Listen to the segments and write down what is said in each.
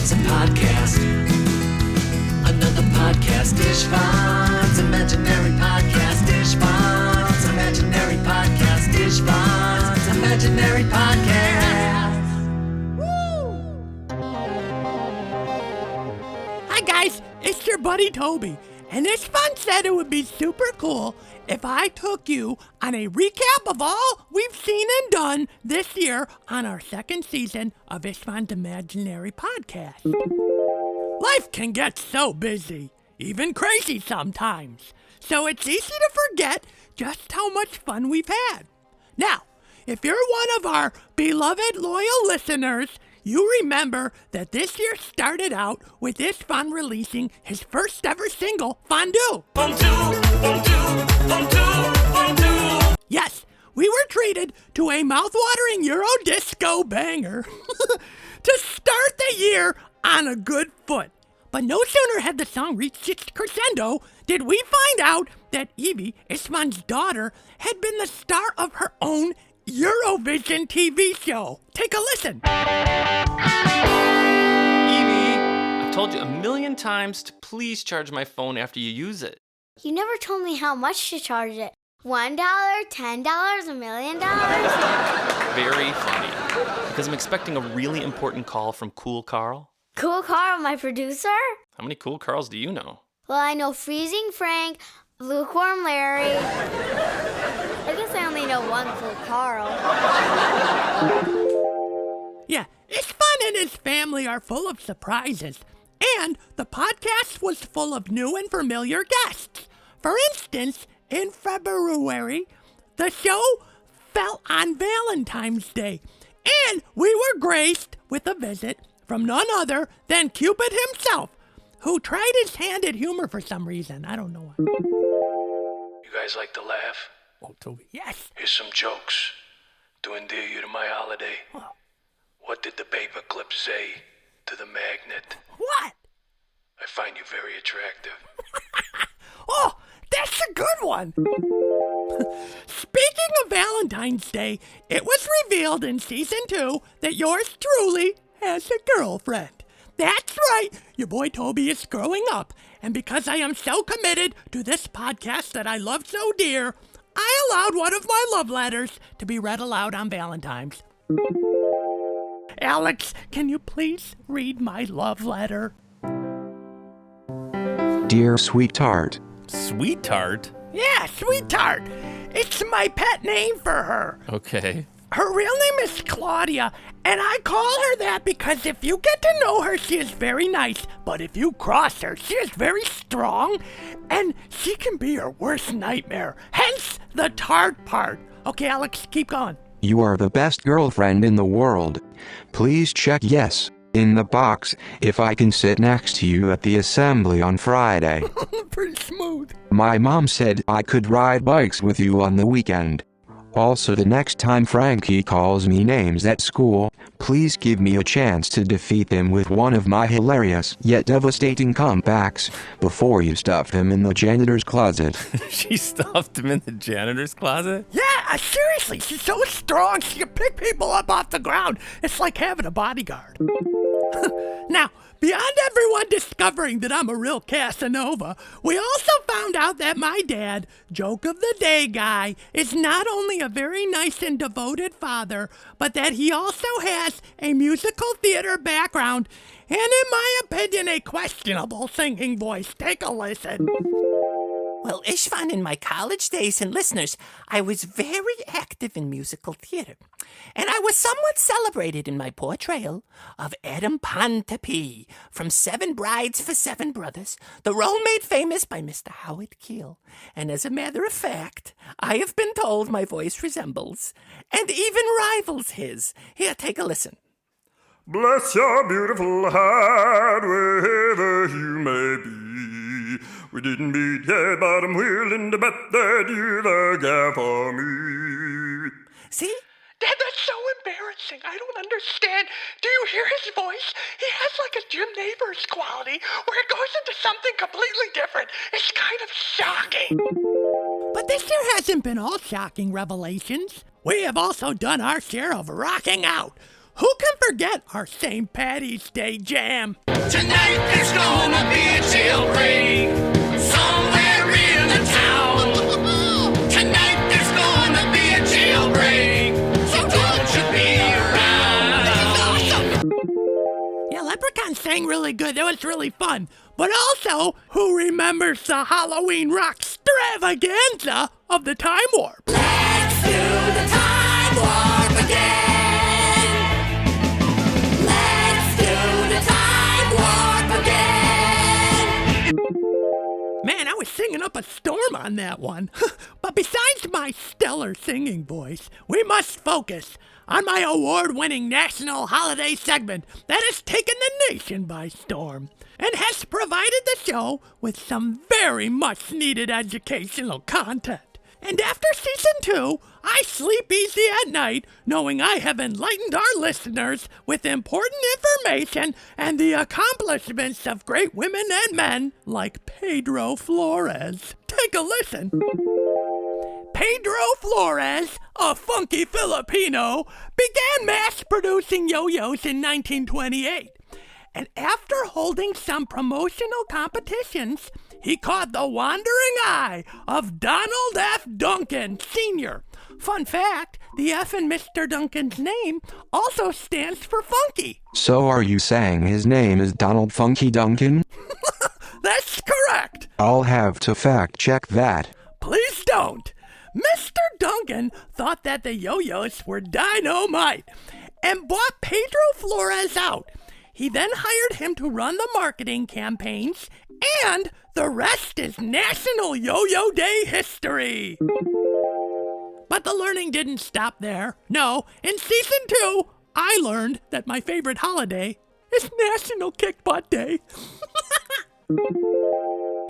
It's a podcast. Another podcast. Ishvan's imaginary podcast. Ishvan's imaginary podcast. Ishvan's imaginary podcast. Woo! Hi guys, it's your buddy Toby, and Ishvan said it would be super cool if I took you on a recap of all we've seen and done this year on our second season of Ishvan's Imaginary Podcast. Life can get so busy, even crazy sometimes, so it's easy to forget just how much fun we've had. Now, if you're one of our beloved loyal listeners, you remember that this year started out with Ishvan releasing his first ever single, Fondue. Fondue, fondue, fondue, fondue. Yes, we were treated to a mouth-watering Euro disco banger to start the year on a good foot. But no sooner had the song reached its crescendo did we find out that Evie, Ishvan's daughter, had been the star of her own Eurovision TV show. Take a listen. Evie, I've told you a million times to please charge my phone after you use it. You never told me how much to charge it. $1, $10, $1 million? Very funny. Because I'm expecting a really important call from Cool Carl. Cool Carl, my producer? How many Cool Carls do you know? Well, I know Freezing Frank, Lukewarm Larry. I guess I only know one Cool Carl. Yeah, Ishvan and his family are full of surprises, and the podcast was full of new and familiar guests. For instance, in February, the show fell on Valentine's Day, and we were graced with a visit from none other than Cupid himself, who tried his hand at humor for some reason. I don't know why. You guys like to laugh? Oh, Toby, yes. Here's some jokes to endear you to my holiday. Oh. What did the paperclip say to the magnet? What? I find you very attractive. Oh, that's a good one. Speaking of Valentine's Day, it was revealed in season 2 that yours truly has a girlfriend. That's right, your boy Toby is growing up, and because I am so committed to this podcast that I love so dear, I allowed one of my love letters to be read aloud on Valentine's. Alex, can you please read my love letter? Dear Sweetheart. Sweetheart? Yeah, Sweetheart. It's my pet name for her. Okay. Her real name is Claudia, and I call her that because if you get to know her, she is very nice, but if you cross her, she is very strong, and she can be your worst nightmare, hence the tart part. Okay, Alex, keep going. You are the best girlfriend in the world. Please check yes in the box if I can sit next to you at the assembly on Friday. Pretty smooth. My mom said I could ride bikes with you on the weekend. Also, the next time Frankie calls me names at school, please give me a chance to defeat him with one of my hilarious yet devastating comebacks before you stuff him in the janitor's closet. She stuffed him in the janitor's closet? Yeah, seriously, she's so strong she can pick people up off the ground. It's like having a bodyguard. Now, beyond everyone discovering that I'm a real Casanova, we also found out that my dad, joke of the day guy, is not only a very nice and devoted father, but that he also has a musical theater background and, in my opinion, a questionable singing voice. Take a listen. Well, Ishvan, in my college days, and listeners, I was very active in musical theater, and I was somewhat celebrated in my portrayal of Adam Pontepe from Seven Brides for Seven Brothers, the role made famous by Mr. Howard Keel. And as a matter of fact, I have been told my voice resembles, and even rivals his. Here, take a listen. Bless your beautiful heart wherever you may be. We didn't meet yet, but I'm willing to bet that you're the guy for me. See? Dad, that's so embarrassing. I don't understand. Do you hear his voice? He has like a Jim Neighbors quality where it goes into something completely different. It's kind of shocking. But this year hasn't been all shocking revelations. We have also done our share of rocking out. Who can forget our St. Patty's Day jam? Tonight there's gonna be a jailbreak somewhere in the town. Tonight there's gonna be a jailbreak, so don't you be around. Yeah, Leprechaun sang really good. That was really fun. But also, who remembers the Halloween rock extravaganza of the Time Warp? Let's do the time warp again. Let's do the time warp again. Man, I was singing up a storm on that one. But besides my stellar singing voice, we must focus on my award-winning national holiday segment that has taken the nation by storm and has provided the show with some very much-needed educational content. And after season 2, I sleep easy at night knowing I have enlightened our listeners with important information and the accomplishments of great women and men like Pedro Flores. Take a listen. Pedro Flores, a funky Filipino, began mass-producing yo-yos in 1928. And after holding some promotional competitions, he caught the wandering eye of Donald F. Duncan, Sr. Fun fact, the F in Mr. Duncan's name also stands for funky. So are you saying his name is Donald Funky Duncan? That's correct. I'll have to fact check that. Please don't. Mr. Duncan thought that the yo-yos were dynamite and bought Pedro Flores out. He then hired him to run the marketing campaigns, and the rest is National Yo-Yo Day history. But the learning didn't stop there. No, in season 2, I learned that my favorite holiday is National Kick Butt Day.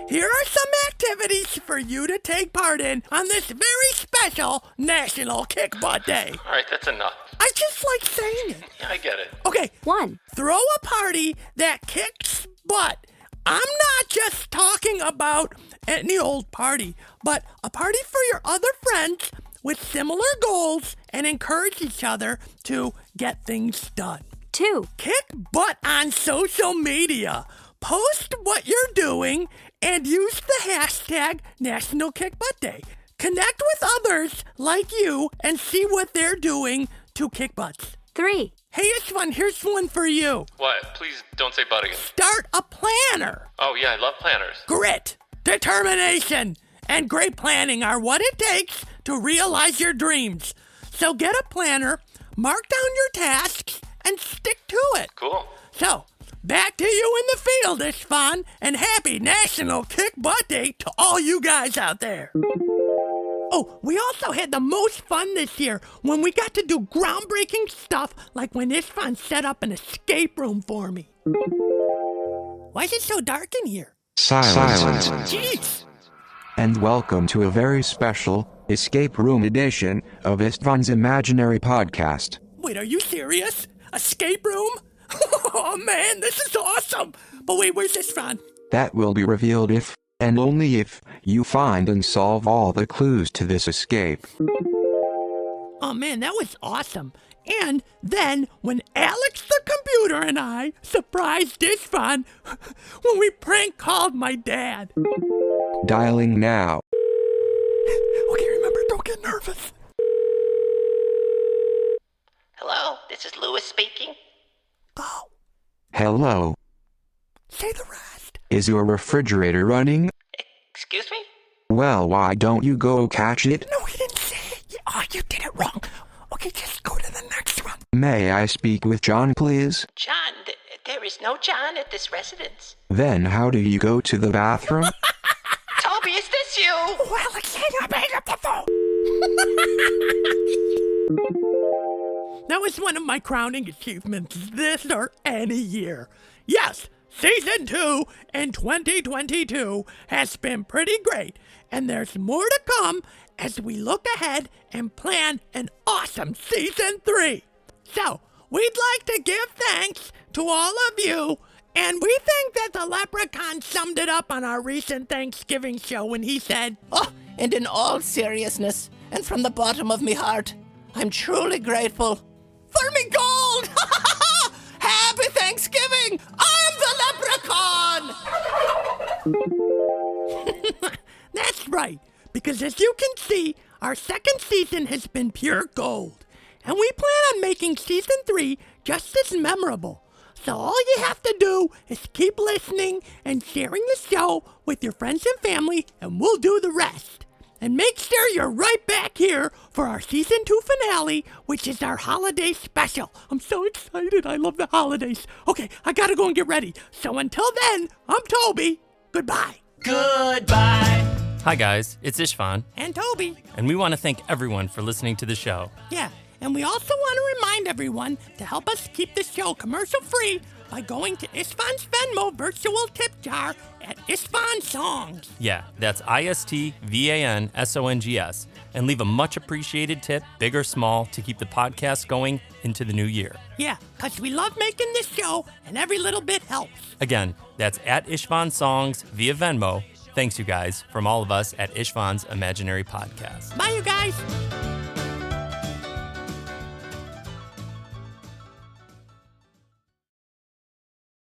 Here are some activities for you to take part in on this very special National Kick Butt Day. All right, that's enough. I just like saying it. Yeah, I get it. Okay. 1. Throw a party that kicks butt. I'm not just talking about any old party, but a party for your other friends with similar goals and encourage each other to get things done. 2. Kick butt on social media. Post what you're doing and use the hashtag National Kick Butt Day. Connect with others like you and see what they're doing to kick butts. 3. Hey, Ishvan, here's one for you. What? Please don't say butt again. Start a planner. Oh, yeah, I love planners. Grit, determination, and great planning are what it takes to realize your dreams. So get a planner, mark down your tasks, and stick to it. Cool. So, back to you in the field, Ishvan, and happy National Kick Butt Day to all you guys out there. Oh, we also had the most fun this year when we got to do groundbreaking stuff like when Ishvan set up an escape room for me. Why is it so dark in here? Silence. Jeez! And welcome to a very special escape room edition of Istvan's Imaginary Podcast. Wait, are you serious? Escape room? Oh man, this is awesome! But wait, where's Ishvan? That will be revealed if, and only if, you find and solve all the clues to this escape. Oh man, that was awesome. And then, when Alex the computer and I surprised Ishvan when we prank called my dad. Dialing now. Okay, remember, don't get nervous. Hello, this is Louis speaking. Go. Hello. Say the rest. Is your refrigerator running? Excuse me? Well, why don't you go catch it? No, he didn't say it. Oh, you did it wrong. Okay, just go to the next one. May I speak with John, please? John, there is no John at this residence. Then how do you go to the bathroom? Toby, is this you? Oh, Alex, hang up the phone. That was one of my crowning achievements this or any year. Yes, Season 2 in 2022 has been pretty great, and there's more to come as we look ahead and plan an awesome Season 3. So, we'd like to give thanks to all of you, and we think that the Leprechaun summed it up on our recent Thanksgiving show when he said, Oh, and in all seriousness, and from the bottom of me heart, I'm truly grateful for me gold! right, because as you can see, our second season has been pure gold. And we plan on making season 3 just as memorable. So all you have to do is keep listening and sharing the show with your friends and family, and we'll do the rest. And make sure you're right back here for our season 2 finale, which is our holiday special. I'm so excited. I love the holidays. Okay, I gotta go and get ready. So until then, I'm Toby. Goodbye. Goodbye. Hi, guys. It's Ishvan. And Toby. And we want to thank everyone for listening to the show. Yeah, and we also want to remind everyone to help us keep the show commercial-free by going to Ishvan's Venmo virtual tip jar at Ishvan Songs. Yeah, that's ISTVANSONGS. And leave a much appreciated tip, big or small, to keep the podcast going into the new year. Yeah, because we love making this show, and every little bit helps. Again, that's at Ishvan Songs via Venmo. Thanks, you guys, from all of us at Ishvan's Imaginary Podcast. Bye, you guys.